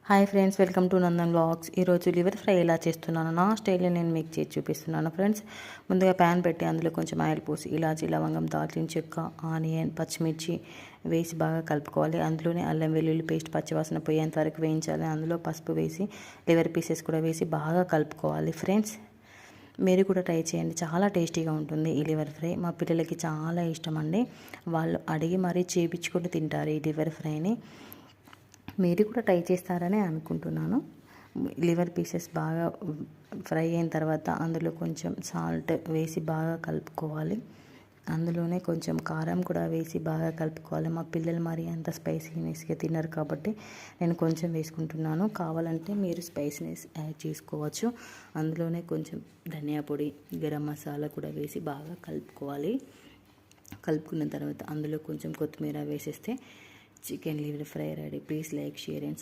Hi friends, welcome to Nandan vlogs. ఈరోజు liver fry ఎలా చేస్తున్నాను నా స్టైల్లో నేను మీకు చేసి చూపిస్తున్నాను ఫ్రెండ్స్. ముందుగా ప్యాన్ పెట్టి అందులో కొంచెం ఆయిల్ పోసి ఇలాచి, లవంగం, దాల్చిన చెక్క, ఆనియన్, పచ్చిమిర్చి వేసి బాగా కలుపుకోవాలి. అందులోనే అల్లం వెల్లుల్లి పేస్ట్ పచ్చివాసన పోయేంత వరకు వేయించాలి. అందులో పసుపు వేసి లివర్ పీసెస్ కూడా వేసి బాగా కలుపుకోవాలి ఫ్రెండ్స్. మీరు కూడా ట్రై చేయండి, చాలా టేస్టీగా ఉంటుంది ఈ లివర్ ఫ్రై. మా పిల్లలకి చాలా ఇష్టం అండి, వాళ్ళు అడిగి మరీ చేయించుకొని తింటారు ఈ లివర్ ఫ్రైని. మీరు కూడా ట్రై చేస్తారని అనుకుంటున్నాను. లివర్ పీసెస్ బాగా ఫ్రై అయిన తర్వాత అందులో కొంచెం సాల్ట్ వేసి బాగా కలుపుకోవాలి. అందులోనే కొంచెం కారం కూడా వేసి బాగా కలుపుకోవాలి. మా పిల్లలు మరి అంత స్పైసీనెస్గా తినరు కాబట్టి నేను కొంచెం వేసుకుంటున్నాను. కావాలంటే మీరు స్పైసీనెస్ యాడ్ చేసుకోవచ్చు. అందులోనే కొంచెం ధనియా పొడి, గరం మసాలా కూడా వేసి బాగా కలుపుకోవాలి. కలుపుకున్న తర్వాత అందులో కొంచెం కొత్తిమీర వేసేస్తే chicken liver fry ready. Please like, share and subscribe.